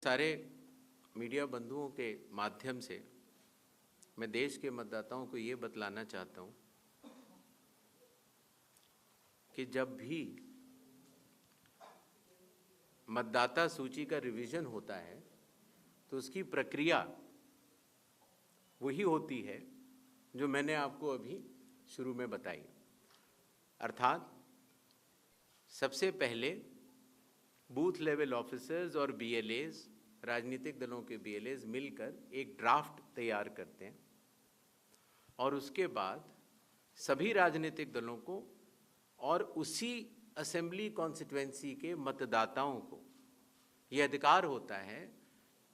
सारे मीडिया बंधुओं के माध्यम से मैं देश के मतदाताओं को ये बतलाना चाहता हूँ कि जब भी मतदाता सूची का रिवीजन होता है तो उसकी प्रक्रिया वही होती है जो मैंने आपको अभी शुरू में बताई। अर्थात सबसे पहले बूथ लेवल ऑफिसर्स और BLAs, राजनीतिक दलों के BLAs मिलकर एक ड्राफ्ट तैयार करते हैं और उसके बाद सभी राजनीतिक दलों को और उसी असेंबली कॉन्स्टिट्यूएंसी के मतदाताओं को ये अधिकार होता है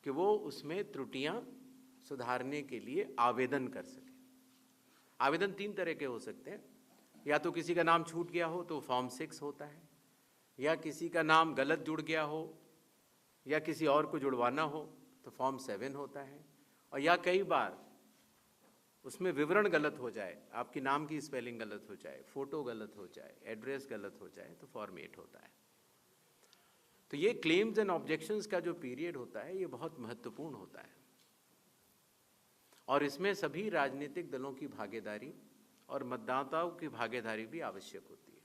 कि वो उसमें त्रुटियां सुधारने के लिए आवेदन कर सकें। आवेदन 3 तरह के हो सकते हैं, या तो किसी का नाम छूट गया हो तो फॉर्म 6 होता है, या किसी का नाम गलत जुड़ गया हो या किसी और को जुड़वाना हो तो फॉर्म 7 होता है, और या कई बार उसमें विवरण गलत हो जाए, आपकी नाम की स्पेलिंग गलत हो जाए, फोटो गलत हो जाए, एड्रेस गलत हो जाए तो फॉर्म 8 होता है। तो ये क्लेम्स एंड ऑब्जेक्शंस का जो पीरियड होता है ये बहुत महत्वपूर्ण होता है और इसमें सभी राजनीतिक दलों की भागीदारी और मतदाताओं की भागीदारी भी आवश्यक होती है।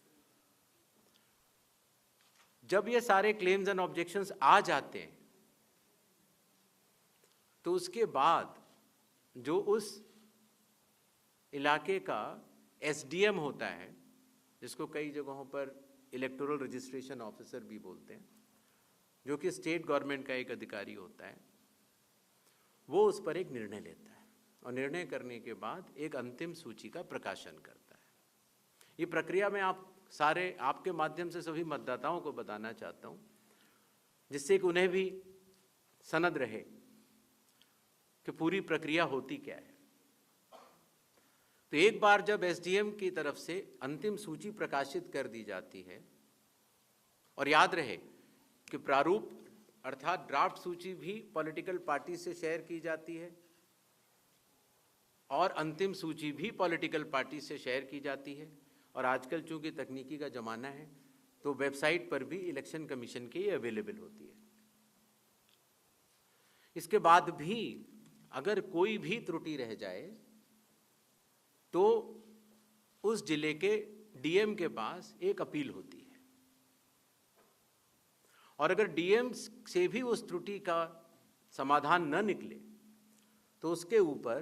जब ये सारे क्लेम्स एंड ऑब्जेक्शंस आ जाते हैं तो उसके बाद जो उस इलाके का SDM होता है, जिसको कई जगहों पर इलेक्टोरल रजिस्ट्रेशन ऑफिसर भी बोलते हैं, जो कि स्टेट गवर्नमेंट का एक अधिकारी होता है, वो उस पर एक निर्णय लेता है और निर्णय करने के बाद एक अंतिम सूची का प्रकाशन करता है। ये प्रक्रिया में आपके माध्यम से सभी मतदाताओं को बताना चाहता हूँ, जिससे कि उन्हें भी सनद रहे कि पूरी प्रक्रिया होती क्या है। तो एक बार जब SDM की तरफ से अंतिम सूची प्रकाशित कर दी जाती है, और याद रहे कि प्रारूप अर्थात ड्राफ्ट सूची भी पॉलिटिकल पार्टी से शेयर की जाती है और अंतिम सूची भी पॉलिटिकल पार्टी से शेयर की जाती है, और आजकल चूंकि तकनीकी का ज़माना है तो वेबसाइट पर भी इलेक्शन कमीशन की ये अवेलेबल होती है। इसके बाद भी अगर कोई भी त्रुटि रह जाए तो उस जिले के DM के पास एक अपील होती है, और अगर DM से भी उस त्रुटि का समाधान न निकले तो उसके ऊपर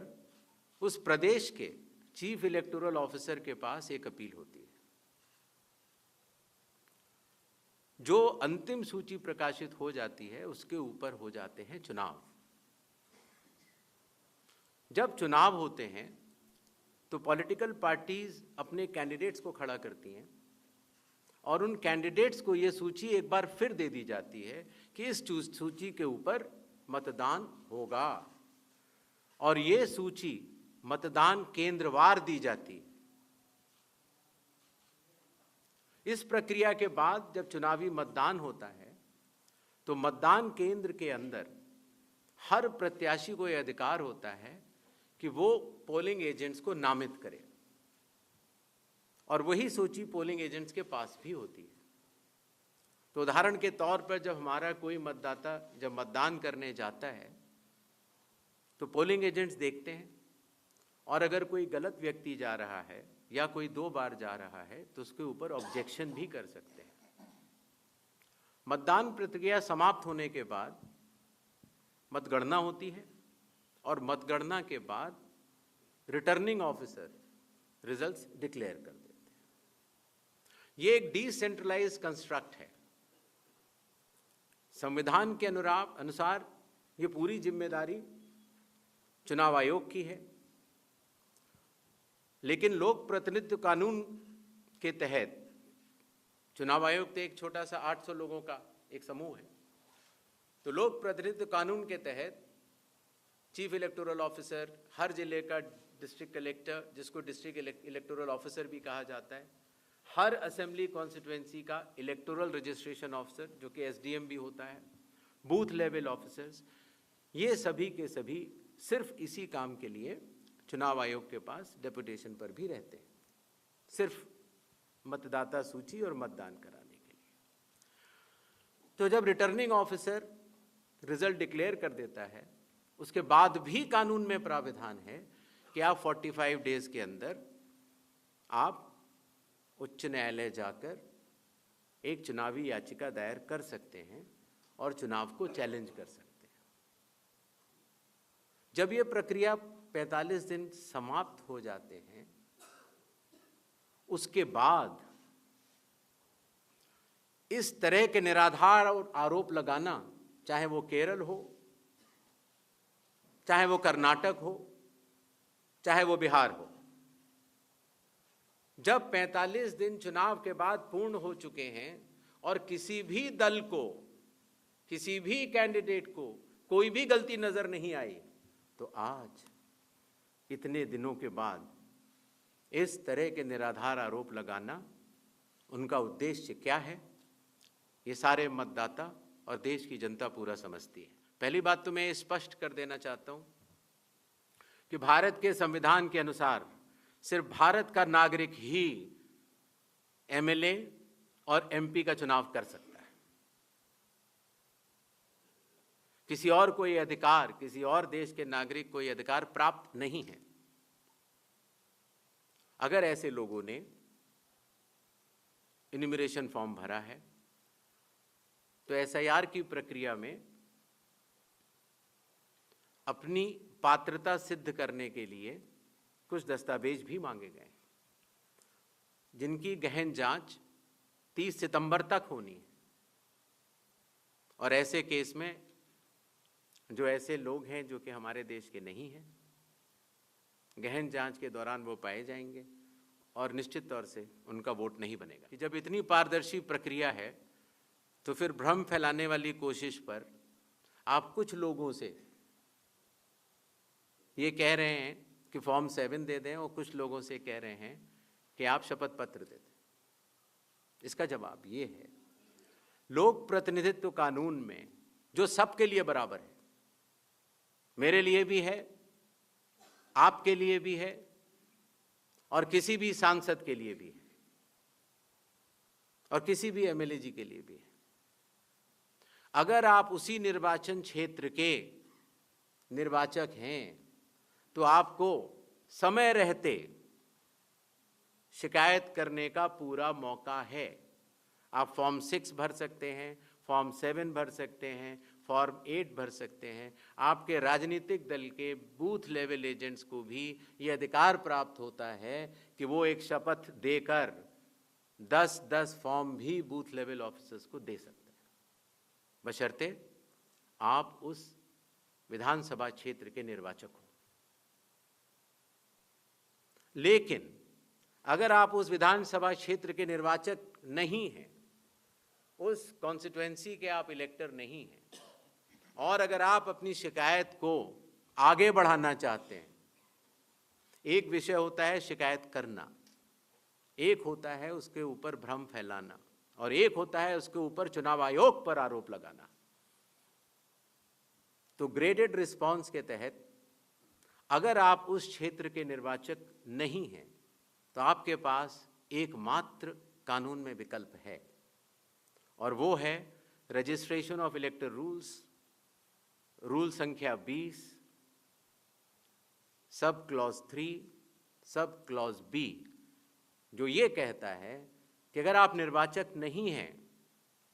उस प्रदेश के चीफ इलेक्टोरल ऑफिसर के पास एक अपील होती है। जो अंतिम सूची प्रकाशित हो जाती है उसके ऊपर हो जाते हैं चुनाव। जब चुनाव होते हैं तो पॉलिटिकल पार्टीज अपने कैंडिडेट्स को खड़ा करती हैं और उन कैंडिडेट्स को ये सूची एक बार फिर दे दी जाती है कि इस सूची के ऊपर मतदान होगा, और ये सूची मतदान केंद्रवार दी जाती है। इस प्रक्रिया के बाद जब चुनावी मतदान होता है तो मतदान केंद्र के अंदर हर प्रत्याशी को यह अधिकार होता है कि वो पोलिंग एजेंट्स को नामित करे, और वही सूची पोलिंग एजेंट्स के पास भी होती है। तो उदाहरण के तौर पर जब हमारा कोई मतदाता जब मतदान करने जाता है तो पोलिंग एजेंट्स देखते हैं, और अगर कोई गलत व्यक्ति जा रहा है या कोई 2 बार जा रहा है तो उसके ऊपर ऑब्जेक्शन भी कर सकते हैं। मतदान प्रक्रिया समाप्त होने के बाद मतगणना होती है, और मतगणना के बाद रिटर्निंग ऑफिसर रिजल्ट्स डिक्लेयर कर देते हैं। ये एक डिसेंट्रलाइज्ड कंस्ट्रक्ट है। संविधान के अनुसार ये पूरी जिम्मेदारी चुनाव आयोग की है, लेकिन लोक प्रतिनिधित्व कानून के तहत चुनाव आयोग तो एक छोटा सा 800 लोगों का एक समूह है, तो लोक प्रतिनिधित्व कानून के तहत चीफ इलेक्टोरल ऑफिसर, हर जिले का डिस्ट्रिक्ट कलेक्टर, जिसको डिस्ट्रिक्ट इलेक्टोरल ऑफिसर भी कहा जाता है, हर असेंबली कॉन्स्टिट्यूएंसी का इलेक्टोरल रजिस्ट्रेशन ऑफिसर जो कि SDM भी होता है, बूथ लेवल ऑफिसर्स, ये सभी के सभी सिर्फ इसी काम के लिए चुनाव आयोग के पास डेपुटेशन पर भी रहते हैं, सिर्फ मतदाता सूची और मतदान कराने के लिए। तो जब रिटर्निंग ऑफिसर रिजल्ट डिक्लेयर कर देता है, उसके बाद भी कानून में प्राविधान है कि आप 45 डेज के अंदर आप उच्च न्यायालय जाकर एक चुनावी याचिका दायर कर सकते हैं और चुनाव को चैलेंज कर सकते हैं। जब ये प्रक्रिया 45 दिन समाप्त हो जाते हैं, उसके बाद इस तरह के निराधार आरोप लगाना, चाहे वो केरल हो, चाहे वो कर्नाटक हो, चाहे वो बिहार हो, जब 45 दिन चुनाव के बाद पूर्ण हो चुके हैं और किसी भी दल को, किसी भी कैंडिडेट को कोई भी गलती नजर नहीं आई, तो आज इतने दिनों के बाद इस तरह के निराधार आरोप लगाना, उनका उद्देश्य क्या है, ये सारे मतदाता और देश की जनता पूरा समझती है। पहली बात तो मैं स्पष्ट कर देना चाहता हूं कि भारत के संविधान के अनुसार सिर्फ भारत का नागरिक ही एमएलए और एमपी का चुनाव कर सकता है। किसी और को यह अधिकार, किसी और देश के नागरिक को यह अधिकार प्राप्त नहीं है। अगर ऐसे लोगों ने इन्यूमरेशन फॉर्म भरा है तो एसआईआर की प्रक्रिया में अपनी पात्रता सिद्ध करने के लिए कुछ दस्तावेज भी मांगे गए, जिनकी गहन जांच 30 सितंबर तक होनी है। और ऐसे केस में जो ऐसे लोग हैं जो कि हमारे देश के नहीं हैं, गहन जांच के दौरान वो पाए जाएंगे और निश्चित तौर से उनका वोट नहीं बनेगा। जब इतनी पारदर्शी प्रक्रिया है तो फिर भ्रम फैलाने वाली कोशिश पर आप कुछ लोगों से ये कह रहे हैं कि फॉर्म 7 दे दें और कुछ लोगों से कह रहे हैं कि आप शपथ पत्र दे दें। इसका जवाब ये है, लोक प्रतिनिधित्व कानून में जो सबके लिए बराबर है, मेरे लिए भी है, आपके लिए भी है और किसी भी सांसद के लिए भी है और किसी भी एमएलए जी के लिए भी है। अगर आप उसी निर्वाचन क्षेत्र के निर्वाचक हैं तो आपको समय रहते शिकायत करने का पूरा मौका है। आप फॉर्म 6 भर सकते हैं, फॉर्म 7 भर सकते हैं, फॉर्म 8 भर सकते हैं। आपके राजनीतिक दल के बूथ लेवल एजेंट्स को भी ये अधिकार प्राप्त होता है कि वो एक शपथ देकर 10-10 फॉर्म भी बूथ लेवल ऑफिसर्स को दे सकते हैं, बशर्ते आप उस विधानसभा क्षेत्र के निर्वाचक हो। लेकिन अगर आप उस विधानसभा क्षेत्र के निर्वाचक नहीं हैं, उस कॉन्स्टिट्यूएंसी के आप इलेक्टर नहीं हैं, और अगर आप अपनी शिकायत को आगे बढ़ाना चाहते हैं, एक विषय होता है शिकायत करना, एक होता है उसके ऊपर भ्रम फैलाना, और एक होता है उसके ऊपर चुनाव आयोग पर आरोप लगाना। तो ग्रेडेड रिस्पांस के तहत अगर आप उस क्षेत्र के निर्वाचक नहीं हैं तो आपके पास एकमात्र कानून में विकल्प है, और वो है रजिस्ट्रेशन ऑफ इलेक्टर रूल्स, रूल संख्या 20, sub clause 3, sub clause B, जो ये कहता है कि अगर आप निर्वाचक नहीं हैं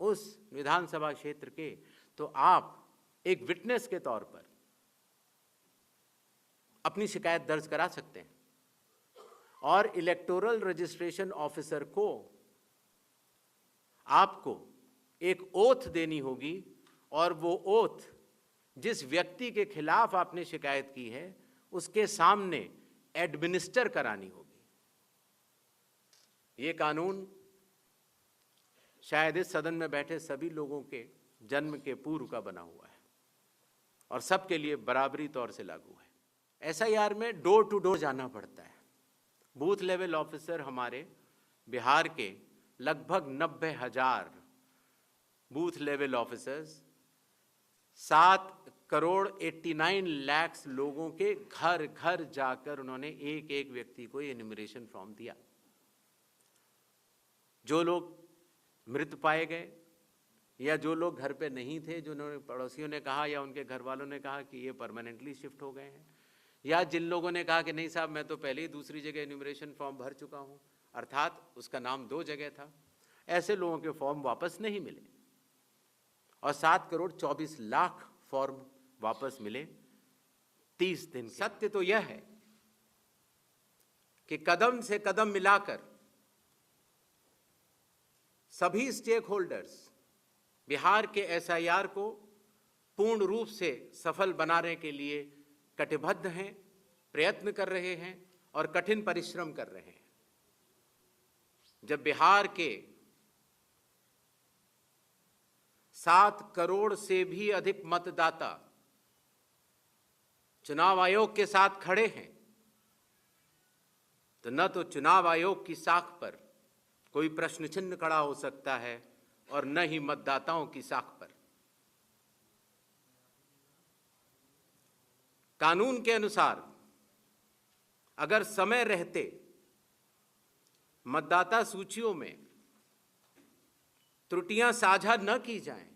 उस विधानसभा क्षेत्र के, तो आप एक विटनेस के तौर पर अपनी शिकायत दर्ज करा सकते हैं, और इलेक्टोरल रजिस्ट्रेशन ऑफिसर को आपको एक ओथ देनी होगी, और वो ओथ जिस व्यक्ति के खिलाफ आपने शिकायत की है उसके सामने एडमिनिस्टर करानी होगी। ये कानून शायद इस सदन में बैठे सभी लोगों के जन्म के पूर्व का बना हुआ है और सबके लिए बराबरी तौर से लागू है। एसआईआर में डोर टू डोर जाना पड़ता है। बूथ लेवल ऑफिसर हमारे बिहार के लगभग 90,000 बूथ लेवल ऑफिसर्स 7,89,00,000 लोगों के घर घर जाकर उन्होंने एक एक व्यक्ति को एन्यूमरेशन फॉर्म दिया। जो लोग मृत पाए गए या जो लोग घर पे नहीं थे, जिन्होंने पड़ोसियों ने कहा या उनके घर वालों ने कहा कि ये परमानेंटली शिफ्ट हो गए हैं, या जिन लोगों ने कहा कि नहीं साहब मैं तो पहले ही दूसरी जगह एन्यूमरेशन फॉर्म भर चुका हूँ, अर्थात उसका नाम 2 जगह था, ऐसे लोगों के फॉर्म वापस नहीं मिले और 7 करोड़ 24 लाख फॉर्म वापस मिले 30 दिन। सत्य तो यह है कि कदम से कदम मिलाकर सभी स्टेक होल्डर्स बिहार के एसआईआर को पूर्ण रूप से सफल बनाने के लिए कटिबद्ध हैं, प्रयत्न कर रहे हैं और कठिन परिश्रम कर रहे हैं। जब बिहार के 7 करोड़ से भी अधिक मतदाता चुनाव आयोग के साथ खड़े हैं, तो न तो चुनाव आयोग की साख पर कोई प्रश्न चिन्ह खड़ा हो सकता है और न ही मतदाताओं की साख पर। कानून के अनुसार अगर समय रहते मतदाता सूचियों में त्रुटियां साझा न की जाएं,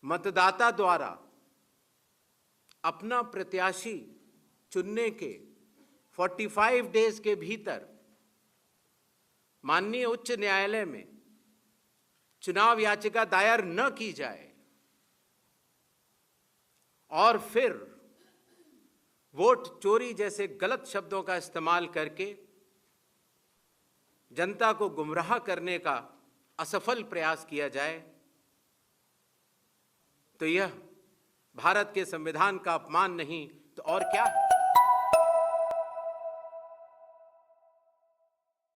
मतदाता द्वारा अपना प्रत्याशी चुनने के 45 डेज के भीतर माननीय उच्च न्यायालय में चुनाव याचिका दायर न की जाए और फिर वोट चोरी जैसे गलत शब्दों का इस्तेमाल करके जनता को गुमराह करने का असफल प्रयास किया जाए, तो यह भारत के संविधान का अपमान नहीं तो और क्या है।